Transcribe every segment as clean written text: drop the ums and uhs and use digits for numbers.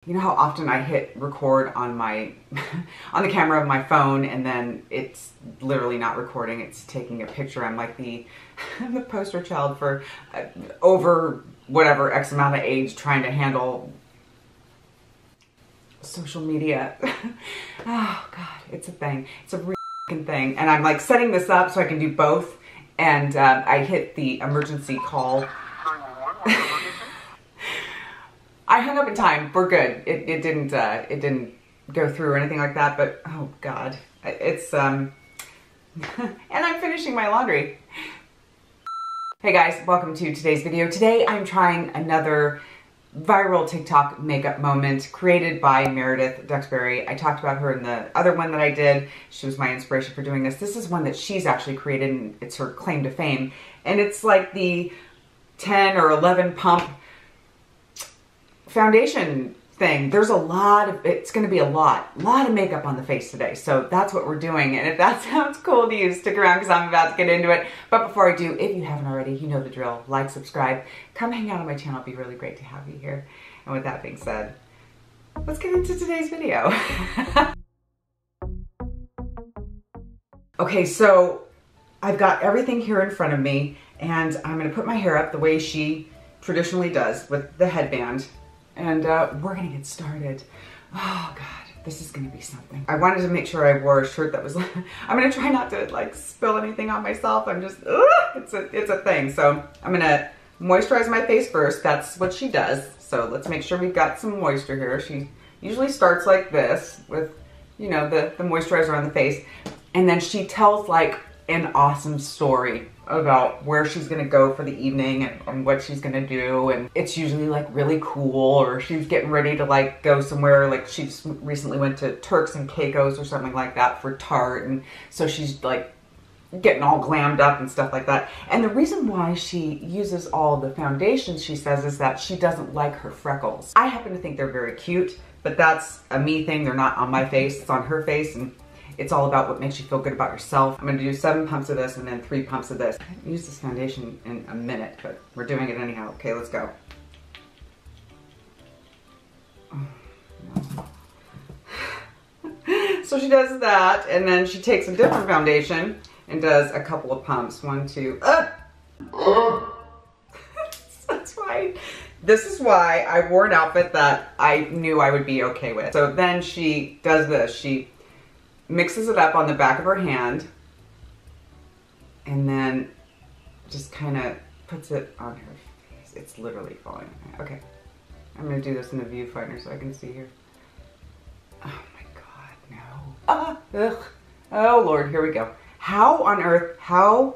You know how often I hit record on my on the camera of my phone and then it's literally not recording, it's taking a picture. I'm like the poster child for over whatever X amount of age trying to handle social media. Oh God, it's a thing. It's a real thing. And I'm like setting this up so I can do both. And I hit the emergency call. I hung up in time. We're good. It didn't go through or anything like that. But oh God, it's and I'm finishing my laundry. Hey guys, welcome to today's video. Today I'm trying another viral TikTok makeup moment created by Meredith Duxbury. I talked about her in the other one that I did. She was my inspiration for doing this. This is one that she's actually created and it's her claim to fame. And it's like the 10 or 11 pump foundation thing. There's a lot of, it's going to be a lot of makeup on the face today. So that's what we're doing. And if that sounds cool to you, stick around because I'm about to get into it. But before I do, if you haven't already, you know the drill. Like, subscribe, come hang out on my channel. It'd be really great to have you here. And with that being said, let's get into today's video. Okay, so I've got everything here in front of me and I'm going to put my hair up the way she traditionally does with the headband. And we're gonna get started. Oh God, this is gonna be something. I wanted to make sure I wore a shirt that was like, I'm gonna try not to like spill anything on myself. I'm just, it's a thing. So I'm gonna moisturize my face first. That's what she does. So let's make sure we've got some moisture here. She usually starts like this with, you know, the moisturizer on the face. And then she tells like an awesome story about where she's gonna go for the evening and what she's gonna do, and it's usually like really cool, or she's getting ready to like go somewhere, like she just recently went to Turks and Caicos or something like that for Tarte, and so she's like getting all glammed up and stuff like that. And the reason why she uses all the foundations, she says, is that she doesn't like her freckles. I happen to think they're very cute, but that's a me thing. They're not on my face, it's on her face, and it's all about what makes you feel good about yourself. I'm gonna do 7 pumps of this and then 3 pumps of this. I haven't used this foundation in a minute, but we're doing it anyhow. Okay, let's go. Oh, no. So she does that, and then she takes a different foundation and does a couple of pumps. 1, 2, That's right. This is why I wore an outfit that I knew I would be okay with. So then she does this. She mixes it up on the back of her hand and then just kind of puts it on her face. It's literally falling. Okay, I'm gonna do this in the viewfinder so I can see here. Oh my God, no. Ugh. Oh Lord, here we go. How on earth, how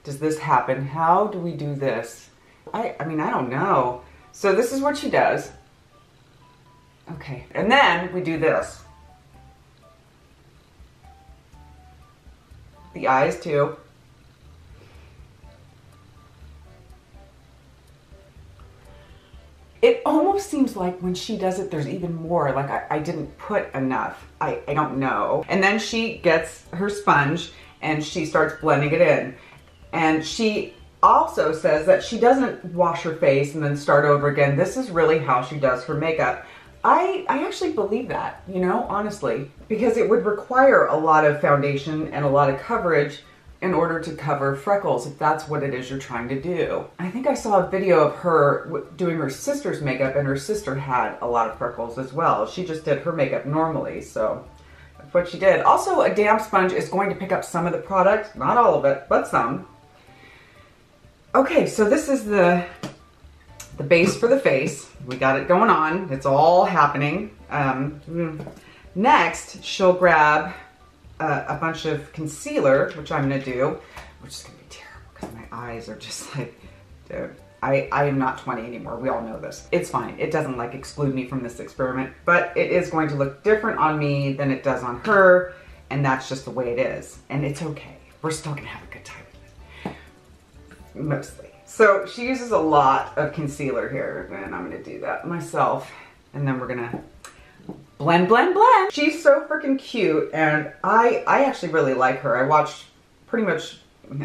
does this happen? How do we do this? I mean, I don't know. So this is what she does. Okay, and then we do this. The eyes too. It almost seems like when she does it, there's even more. Like I didn't put enough. I don't know. And then she gets her sponge and she starts blending it in. And she also says that she doesn't wash her face and then start over again. This is really how she does her makeup. I actually believe that, you know, honestly, because it would require a lot of foundation and a lot of coverage in order to cover freckles, if that's what it is you're trying to do. I think I saw a video of her doing her sister's makeup, and her sister had a lot of freckles as well. She just did her makeup normally, so that's what she did. Also, a damp sponge is going to pick up some of the product, not all of it, but some. Okay, so this is the base for the face. We got it going on. It's all happening. Next, she'll grab a bunch of concealer, which I'm gonna do, which is gonna be terrible because my eyes are just like, dude, I am not 20 anymore. We all know this. It's fine. It doesn't like exclude me from this experiment, but it is going to look different on me than it does on her, and that's just the way it is. And it's okay. We're still gonna have a good time with it. Mostly. So she uses a lot of concealer here, and I'm gonna do that myself. And then we're gonna blend, blend, blend. She's so freaking cute, and I actually really like her. I watched pretty much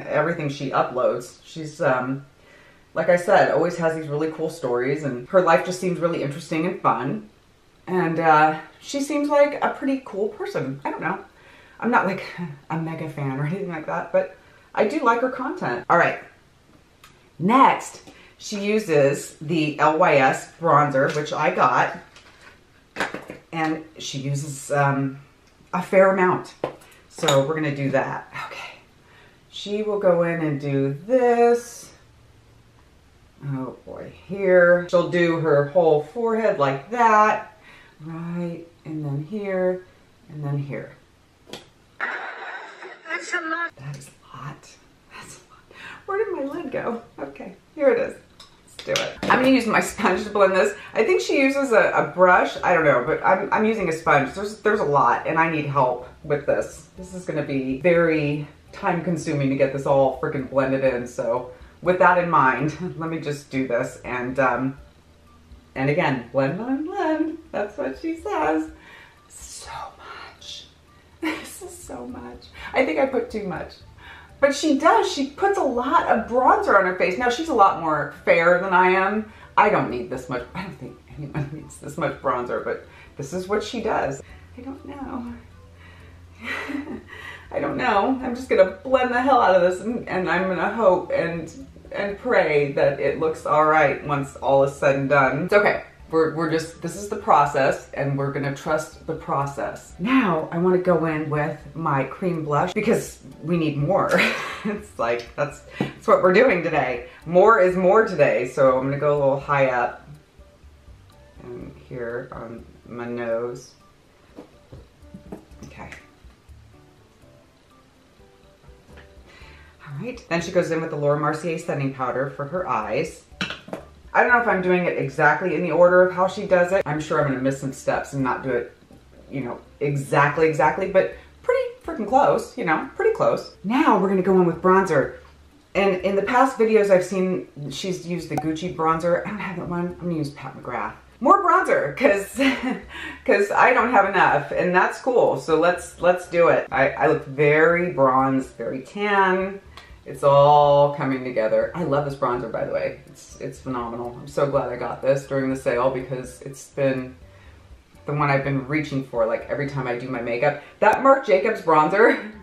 everything she uploads. She's, like I said, always has these really cool stories, and her life just seems really interesting and fun. And she seems like a pretty cool person. I don't know. I'm not like a mega fan or anything like that, but I do like her content. All right. Next, she uses the LYS bronzer, which I got, and she uses a fair amount. So we're gonna do that. Okay. She will go in and do this. Oh boy, here. She'll do her whole forehead like that. Right, and then here, and then here. That's a lot. That is a lot. That's a lot. Where did my lid go? Okay, here it is. Let's do it. I'm gonna use my sponge to blend this. I think she uses a brush. I don't know, but I'm using a sponge. There's a lot, and I need help with this. This is gonna be very time consuming to get this all freaking blended in. So with that in mind, let me just do this. And again, blend, blend, blend. That's what she says. So much. This is so much. I think I put too much. But she does. She puts a lot of bronzer on her face. Now, she's a lot more fair than I am. I don't need this much. I don't think anyone needs this much bronzer, but this is what she does. I don't know. I don't know. I'm just going to blend the hell out of this, and I'm going to hope and pray that it looks all right once all is said and done. It's okay. We're just, this is the process, and we're gonna trust the process. Now, I wanna go in with my cream blush because we need more. It's like, that's what we're doing today. More is more today. So I'm gonna go a little high up and here on my nose. Okay. All right, then she goes in with the Laura Mercier setting powder for her eyes. I don't know if I'm doing it exactly in the order of how she does it. I'm sure I'm gonna miss some steps and not do it, you know, exactly, but pretty freaking close, you know, pretty close. Now we're gonna go in with bronzer. And in the past videos I've seen, she's used the Gucci bronzer. I don't have that one, I'm gonna use Pat McGrath. More bronzer, cause I don't have enough, and that's cool. So let's do it. I look very bronze, very tan. It's all coming together. I love this bronzer, by the way. It's phenomenal. I'm so glad I got this during the sale because it's been the one I've been reaching for like every time I do my makeup. That Marc Jacobs bronzer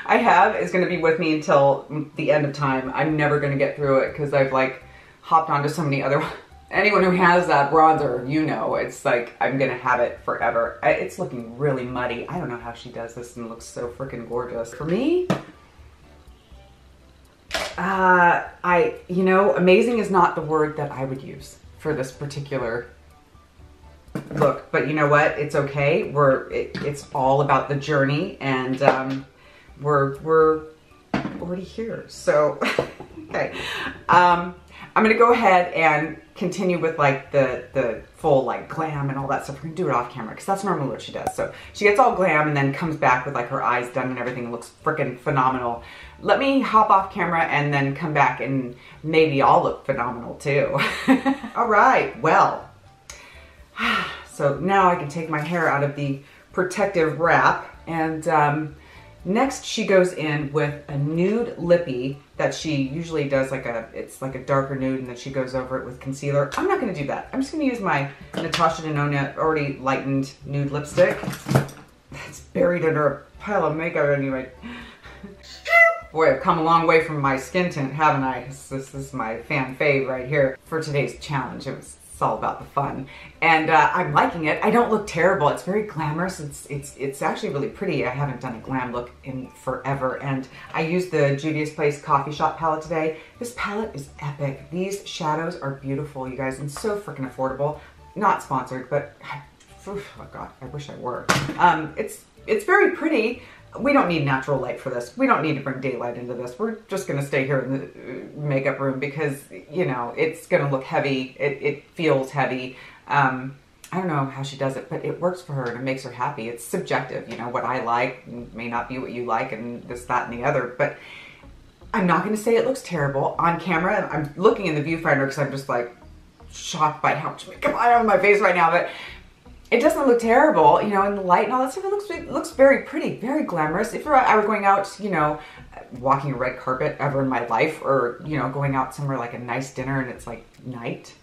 I have is gonna be with me until the end of time. I'm never gonna get through it because I've like hopped onto so many other. Anyone who has that bronzer, you know, it's like I'm gonna have it forever. It's looking really muddy. I don't know how she does this and it looks so freaking gorgeous. For me, you know, amazing is not the word that I would use for this particular look, but you know what? It's okay. It's all about the journey, and we're already here. So, okay. I'm gonna go ahead and continue with like the full like glam and all that stuff. We're gonna do it off camera because that's normally what she does. So she gets all glam and then comes back with like her eyes done and everything. It looks freaking phenomenal. Let me hop off camera and then come back and maybe I'll look phenomenal too. All right, well, so now I can take my hair out of the protective wrap, and next she goes in with a nude lippy that she usually does it's like a darker nude, and then she goes over it with concealer. I'm not gonna do that. I'm just gonna use my Natasha Denona already lightened nude lipstick. It's buried under a pile of makeup anyway. Boy, I've come a long way from my skin tint, haven't I? This is my fan fave right here for today's challenge. It's all about the fun. And I'm liking it. I don't look terrible. It's very glamorous. It's actually really pretty. I haven't done a glam look in forever. And I used the Juvia's Place Coffee Shop palette today. This palette is epic. These shadows are beautiful, you guys, and so freaking affordable. Not sponsored, but oh God, I wish I were. It's very pretty. We don't need natural light for this. We don't need to bring daylight into this. We're just gonna stay here in the makeup room because, you know, it's gonna look heavy. It feels heavy. I don't know how she does it, but it works for her and it makes her happy. It's subjective, you know, what I like may not be what you like, and this, that, and the other, but I'm not gonna say it looks terrible. On camera, I'm looking in the viewfinder because I'm just like shocked by how much makeup I have on my face right now, but it doesn't look terrible, you know, in the light and all that stuff. It looks very pretty, very glamorous. If I were going out, you know, walking a red carpet ever in my life, or, you know, going out somewhere like a nice dinner and it's like night,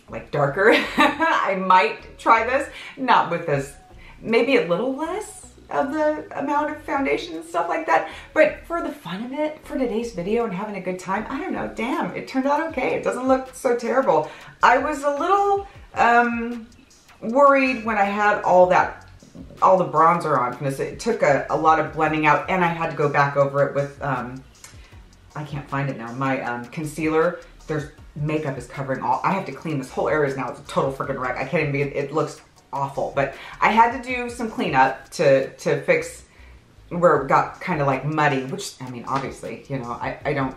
like darker, I might try this. Not with this, maybe a little less of the amount of foundation and stuff like that. But for the fun of it, for today's video and having a good time, I don't know, damn, it turned out okay. It doesn't look so terrible. I was a little worried when I had all the bronzer on from this. It took a lot of blending out, and I had to go back over it with, I can't find it now, my concealer. There's makeup is covering all. I have to clean this whole area now. It's a total freaking wreck. I can't even be, it looks awful, but I had to do some cleanup to fix where it got kind of like muddy, which, I mean, obviously, you know, I don't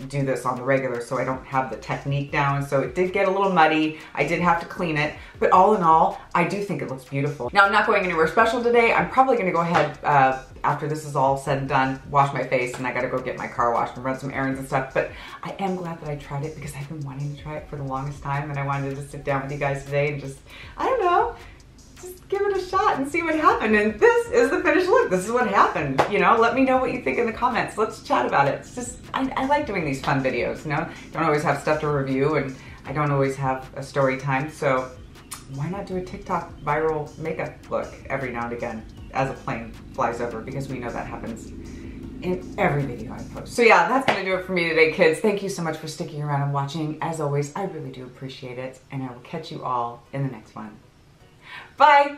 do this on the regular, so I don't have the technique down, so it did get a little muddy. I did have to clean it, but all in all, I do think it looks beautiful. Now, I'm not going anywhere special today. I'm probably gonna go ahead, after this is all said and done, wash my face, and I gotta go get my car washed and run some errands and stuff, but I am glad that I tried it because I've been wanting to try it for the longest time, and I wanted to sit down with you guys today and just, I don't know, just give it a shot and see what happened. And this is the finished look. This is what happened. You know, let me know what you think in the comments. Let's chat about it. It's just, I like doing these fun videos, you know? Don't always have stuff to review, and I don't always have a story time, so why not do a TikTok viral makeup look every now and again as a plane flies over, because we know that happens in every video I post. So yeah, that's gonna do it for me today, kids. Thank you so much for sticking around and watching. As always, I really do appreciate it, and I will catch you all in the next one. Bye!